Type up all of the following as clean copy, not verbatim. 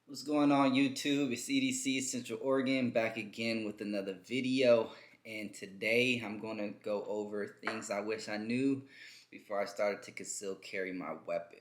What's going on YouTube? It's EDC Central Oregon back again with another video, and today I'm going to go over things I wish I knew before I started to conceal carry my weapon.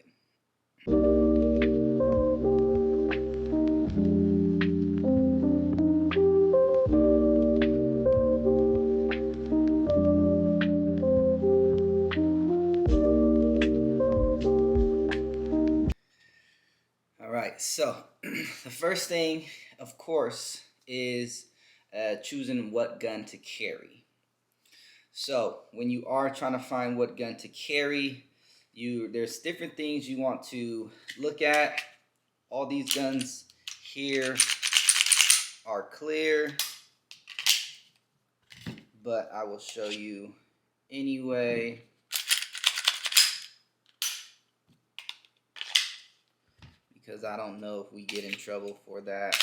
Alright, so the first thing, of course, is choosing what gun to carry. So when you are trying to find what gun to carry, there's different things you want to look at. All these guns here are clear, but I will show you anyway. Because I don't know if we get in trouble for that,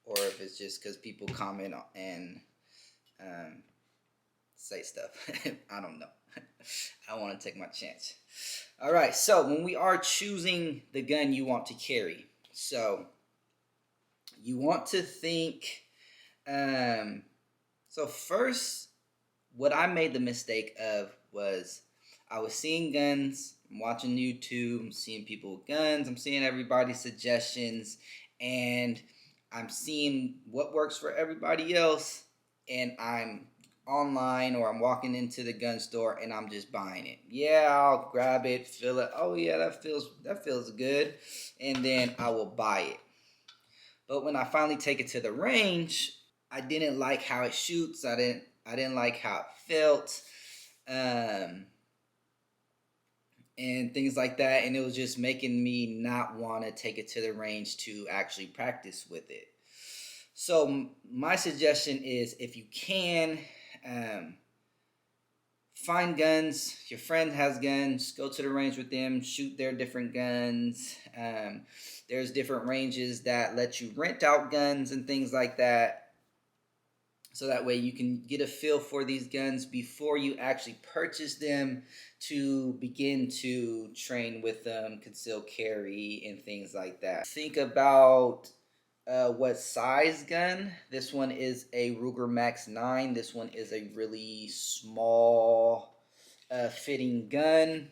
or if it's just because people comment and say stuff. I don't know. I want to take my chance. All right, so when we are choosing the gun you want to carry, so you want to think. So first, what I made the mistake of was I was seeing guns. I'm watching YouTube. I'm seeing people with guns. I'm seeing everybody's suggestions, and I'm seeing what works for everybody else. And I'm online or I'm walking into the gun store and I'm just buying it. Yeah, I'll grab it, feel it. Oh yeah, that feels good, and then I will buy it. But when I finally take it to the range, I didn't like how it shoots. I didn't like how it felt. And things like that, and it was just making me not want to take it to the range to actually practice with it. So my suggestion is, if you can, find guns. Your friend has guns, go to the range with them, shoot their different guns. There's different ranges that let you rent out guns and things like that. So that way you can get a feel for these guns before you actually purchase them to begin to train with them, conceal carry, and things like that. Think about what size gun. This one is a Ruger Max 9. This one is a really small fitting gun.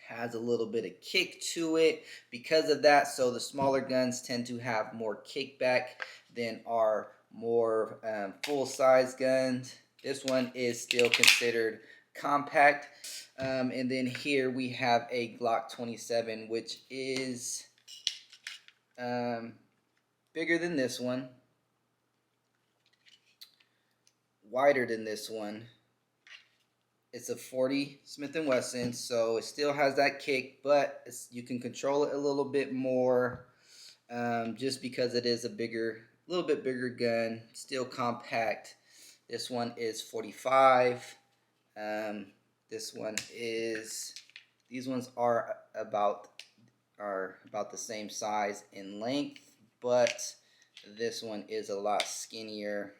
Has a little bit of kick to it because of that. So the smaller guns tend to have more kickback than our more full-size guns. This one is still considered compact. And then here we have a Glock 27, which is bigger than this one, wider than this one. It's a 40 Smith & Wesson, so it still has that kick, but you can control it a little bit more, just because it is a little bit bigger gun, still compact. This one is 45. These ones are about the same size in length, but this one is a lot skinnier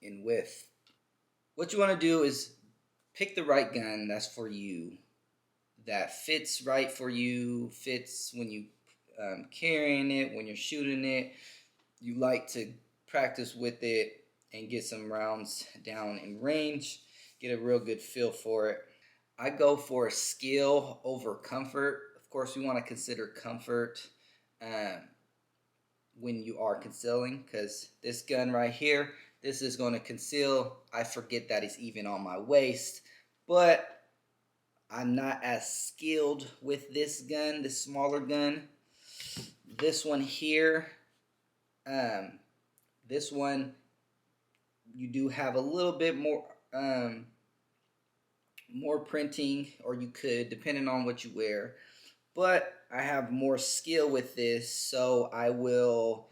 in width. What you want to do is pick the right gun that's for you, that fits right for you, fits when you carrying it, when you're shooting it. You like to practice with it and get some rounds down in range, get a real good feel for it. I go for skill over comfort. Of course, we want to consider comfort when you are concealing, because this gun right here, this is going to conceal. I forget that it's even on my waist, but I'm not as skilled with this gun, this smaller gun. This one here, this one, you do have a little bit more more printing, or you could, depending on what you wear. But I have more skill with this, so I will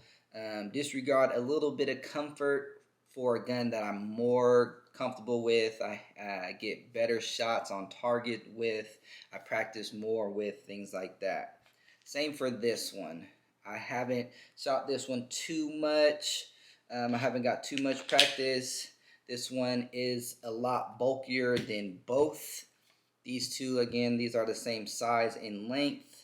disregard a little bit of comfort for a gun that I'm more comfortable with. I get better shots on target with. I practice more with, things like that. Same for this one. I haven't shot this one too much. I haven't got too much practice. This one is a lot bulkier than both. These two, again, these are the same size and length,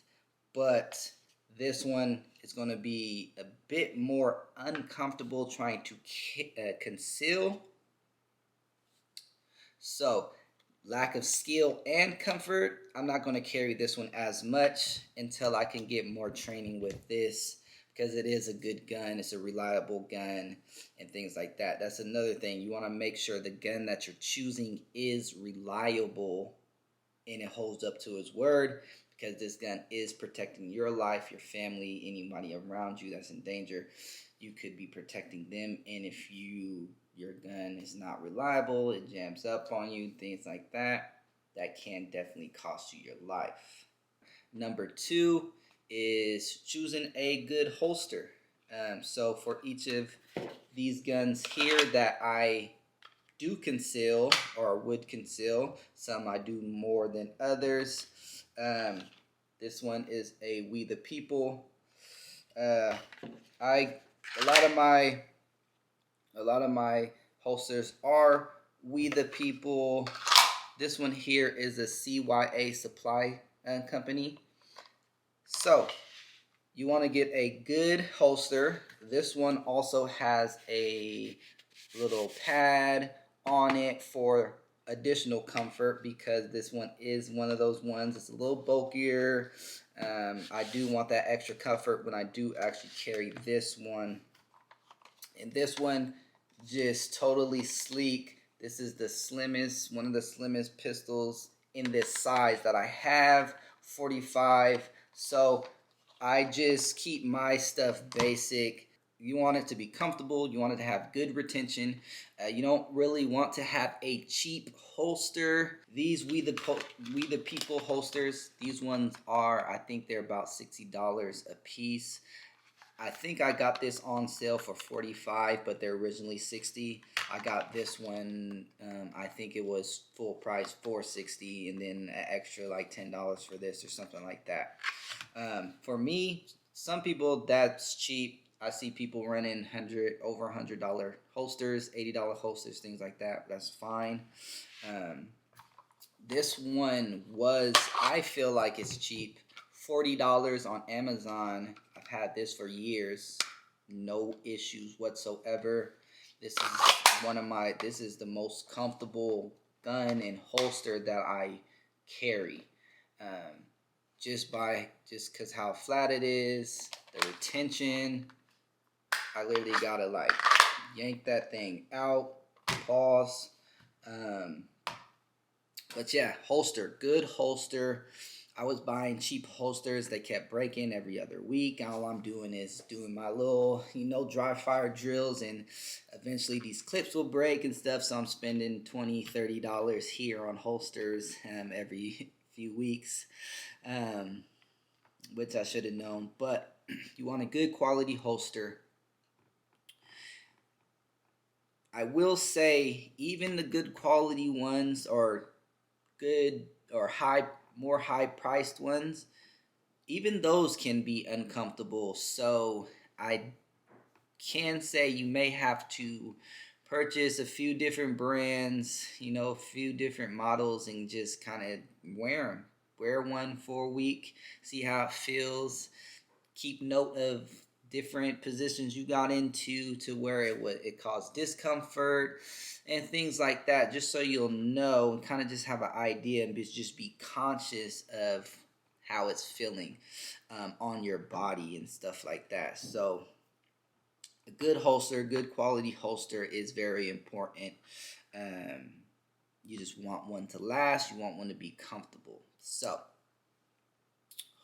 but this one is going to be a bit more uncomfortable trying to conceal. So lack of skill and comfort, I'm not going to carry this one as much until I can get more training with this, because it is a good gun, it's a reliable gun, and things like that. That's another thing. You want to make sure the gun that you're choosing is reliable and it holds up to its word, because this gun is protecting your life, your family, anybody around you that's in danger. You could be protecting them, and if your gun is not reliable, it jams up on you, things like that, that can definitely cost you your life. Number 2 is choosing a good holster. So for each of these guns here that I do conceal or would conceal, some I do more than others. This one is a We the People. A lot of my holsters are We the People. This one here is a CYA supply company. So you want to get a good holster. This one also has a little pad on it for additional comfort, because this one is one of those ones. It's a little bulkier. I do want that extra comfort when I do actually carry this one. And this one, just totally sleek. This is the slimmest, one of the slimmest pistols in this size that I have, 45. So I just keep my stuff basic. You want it to be comfortable. You want it to have good retention. You don't really want to have a cheap holster. These We the People holsters, these ones are, I think they're about $60 a piece. I think I got this on sale for $45, but they're originally $60. I got this one, I think it was full price for $60, and then an extra like $10 for this or something like that. For me, some people, that's cheap. I see people running over $100 holsters, $80 holsters, things like that. That's fine. This one was, I feel like it's cheap. $40 on Amazon. I've had this for years, no issues whatsoever. This is the most comfortable gun and holster that I carry. Just because how flat it is, the retention. I literally gotta like yank that thing out, pause. But yeah, holster, good holster. I was buying cheap holsters. They kept breaking every other week. All I'm doing is doing my little, dry fire drills, and eventually these clips will break and stuff. So I'm spending $20, $30 here on holsters every few weeks, which I should have known. But you want a good quality holster. I will say, even the good quality ones are good or more high priced ones, even those can be uncomfortable. So I can say you may have to purchase a few different brands, a few different models, and just kind of wear one for a week, see how it feels, keep note of different positions you got into to where it caused discomfort and things like that, just so you'll know and kind of just have an idea, and just be conscious of how it's feeling on your body and stuff like that. So a good holster, good quality holster is very important. You just want one to last. You want one to be comfortable. So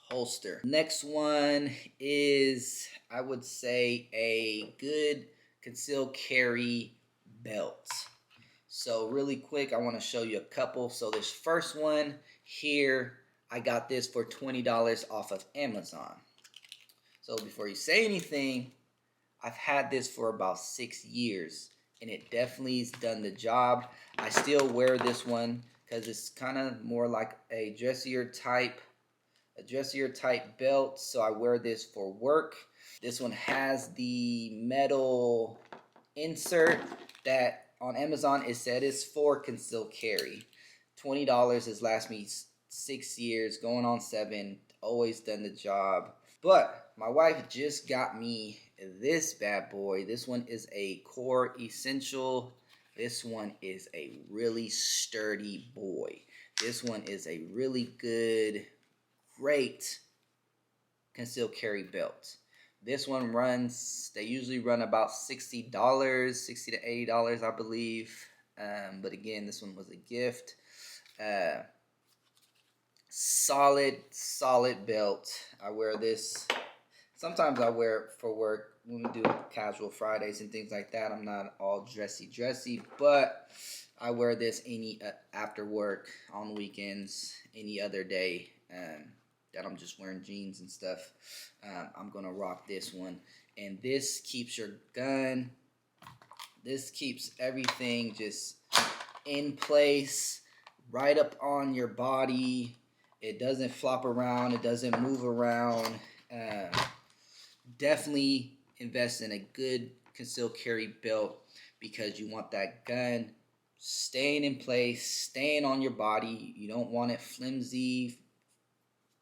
holster. Next one is, I would say, a good concealed carry belt. So really quick, I want to show you a couple. So this first one here, I got this for $20 off of Amazon. So before you say anything, I've had this for about 6 years, and it definitely has done the job. I still wear this one because it's kind of more like a dressier type belt, so I wear this for work. This one has the metal insert that on Amazon it said is for concealed carry. $20 has lasted me 6 years, going on 7. always done the job. But my wife just got me this bad boy. This one is a Core Essential. This one is a really sturdy boy. This one is a really good, great concealed carry belt. This one runs, they usually run about $60, $60 to $80, I believe. But again, this one was a gift. Solid belt. I wear this. Sometimes I wear it for work when we do casual Fridays and things like that. I'm not all dressy, but I wear this any after work, on weekends, any other day that I'm just wearing jeans and stuff. I'm gonna rock this one, and this keeps your gun. This keeps everything just in place, right up on your body. It doesn't flop around. It doesn't move around. Definitely invest in a good concealed carry belt because you want that gun staying in place, staying on your body. You don't want it flimsy,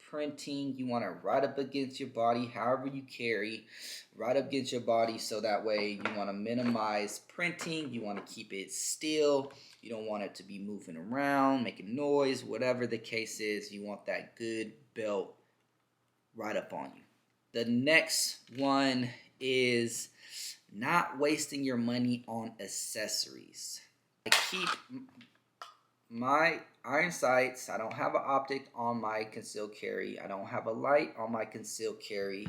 printing. You want it right up against your body, however you carry, right up against your body, so that way you want to minimize printing. You want to keep it still. You don't want it to be moving around, making noise, whatever the case is. You want that good belt right up on you. The next one is not wasting your money on accessories. I keep my iron sights. I don't have an optic on my concealed carry. I don't have a light on my concealed carry.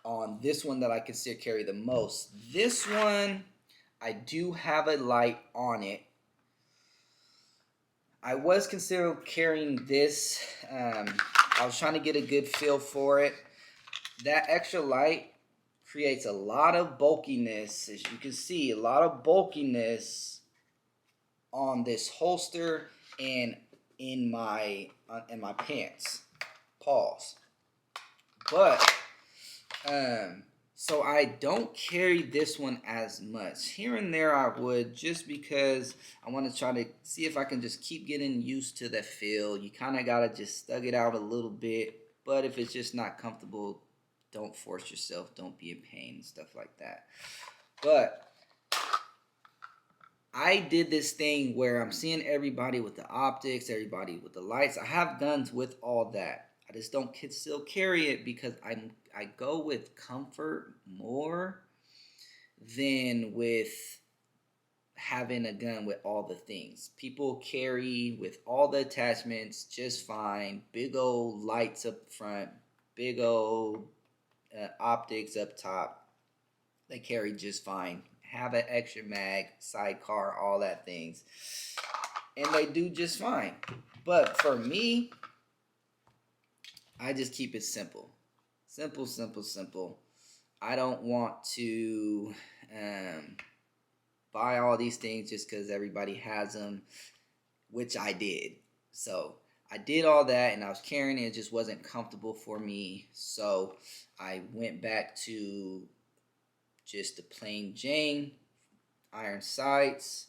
On this one that I conceal carry the most. This one, I do have a light on it. I was considering carrying this. I was trying to get a good feel for it. That extra light creates a lot of bulkiness. As you can see, a lot of bulkiness on this holster and in my pants. Pause. But so I don't carry this one as much. Here and there I would, just because I want to try to see if I can just keep getting used to the feel. You kind of got to just thug it out a little bit. But if it's just not comfortable, don't force yourself. Don't be in pain and stuff like that. But I did this thing where I'm seeing everybody with the optics, everybody with the lights. I have guns with all that. I just don't still carry it because I go with comfort more than with having a gun with all the things. People carry with all the attachments just fine. Big old lights up front, big old optics up top. They carry just fine. Have an extra mag, sidecar, all that things, and they do just fine. But for me, I just keep it simple. Simple. I don't want to buy all these things just because everybody has them, which I did. So I did all that and I was carrying it. It just wasn't comfortable for me. So I went back to just the plain Jane iron sights.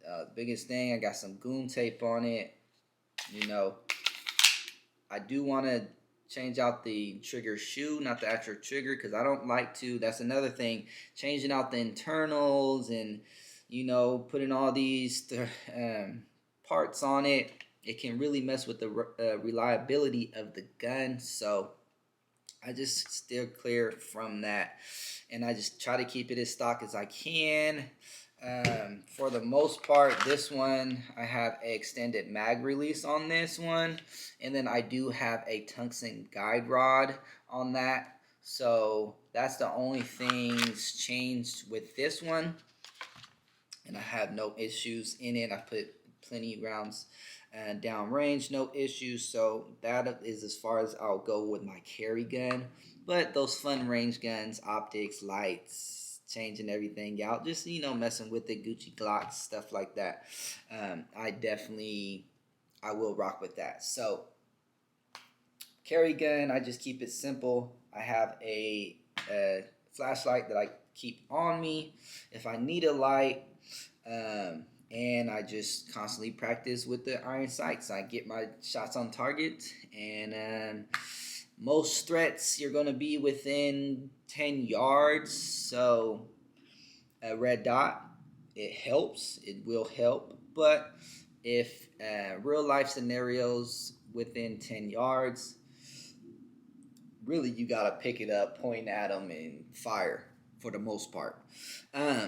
The biggest thing, I got some goon tape on it. You know, I do want to change out the trigger shoe, not the actual trigger, because I don't like to. That's another thing, changing out the internals and, you know, putting all these parts on it. It can really mess with the reliability of the gun. So I just steer clear from that, and I just try to keep it as stock as I can. For the most part, this one, I have an extended mag release on this one, and then I do have a tungsten guide rod on that. So that's the only things changed with this one, and I have no issues in it. I put plenty of rounds downrange, no issues. So that is as far as I'll go with my carry gun. But those fun range guns, optics, lights, changing everything out, just, you know, messing with the Gucci Glocks, stuff like that, I will rock with that. So carry gun, I just keep it simple. I have a flashlight that I keep on me if I need a light. and I just constantly practice with the iron sights. I get my shots on target, and most threats you're going to be within 10 yards. So a red dot, it helps, it will help. But if real life scenarios within 10 yards, really you got to pick it up, point at them, and fire for the most part. Uh,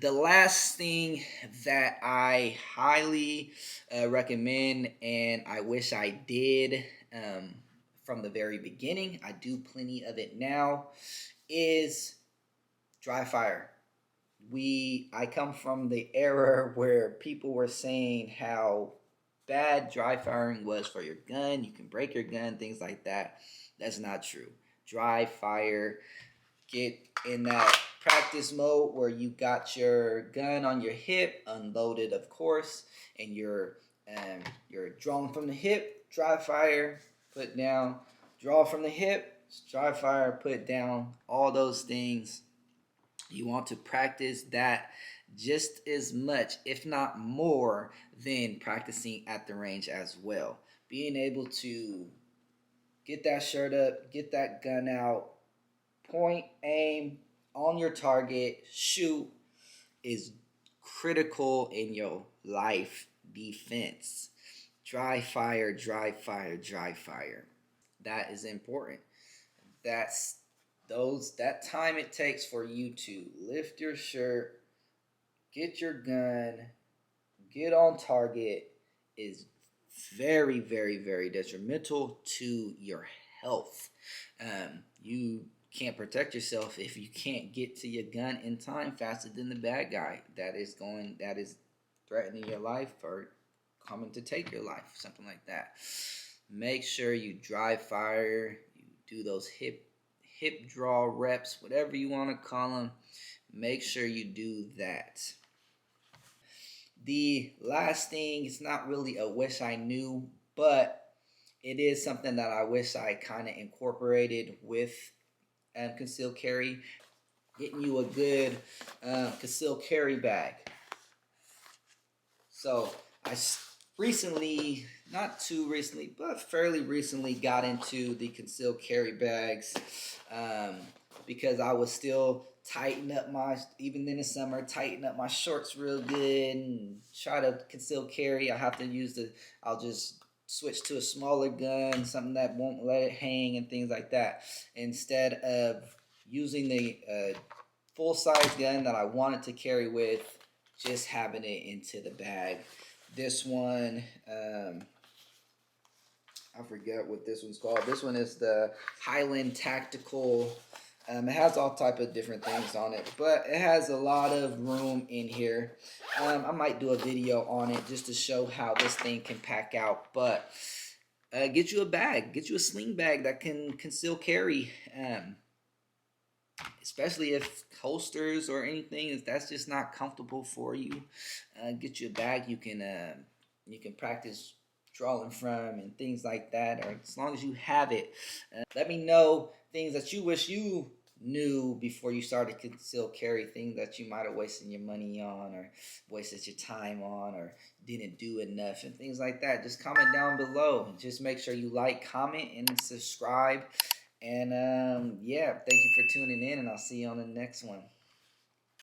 the last thing that I highly recommend, and I wish I did from the very beginning, I do plenty of it now, is dry fire. I come from the era where people were saying how bad dry firing was for your gun. You can break your gun, things like that. That's not true. Dry fire, get in that practice mode where you got your gun on your hip, unloaded, of course, and you're drawing from the hip, dry fire, put down, draw from the hip, dry fire, put down, all those things. You want to practice that just as much, if not more, than practicing at the range as well. Being able to get that shirt up, get that gun out, point, aim on your target, shoot is critical in your life defense. Dry fire, dry fire, dry fire. That is important. That's that time it takes for you to lift your shirt, get your gun, get on target is very, very, very detrimental to your health. You can't protect yourself if you can't get to your gun in time faster than the bad guy that is threatening your life or coming to take your life, something like that. Make sure you dry fire, you do those hip draw reps, whatever you want to call them. Make sure you do that. The last thing, it's not really a wish I knew, but it is something that I wish I kind of incorporated with concealed carry. Getting you a good concealed carry bag. So I recently, not too recently, but fairly recently got into the concealed carry bags because I was still even in the summer, tighten up my shorts real good and try to conceal carry. I'll just switch to a smaller gun, something that won't let it hang and things like that. Instead of using the full size gun that I wanted to carry with, just having it into the bag. This one, I forget what this one's called. This one is the Highland Tactical. It has all type of different things on it, but it has a lot of room in here. I might do a video on it just to show how this thing can pack out. But get you a bag, get you a sling bag that can conceal carry. Especially if holsters or anything, if that's just not comfortable for you, get you a bag you can practice drawing from and things like that, or as long as you have it. Let me know things that you wish you knew before you started concealed carry, things that you might have wasted your money on or wasted your time on or didn't do enough and things like that. Just comment down below. Just make sure you like, comment, and subscribe. And yeah, thank you for tuning in, and I'll see you on the next one.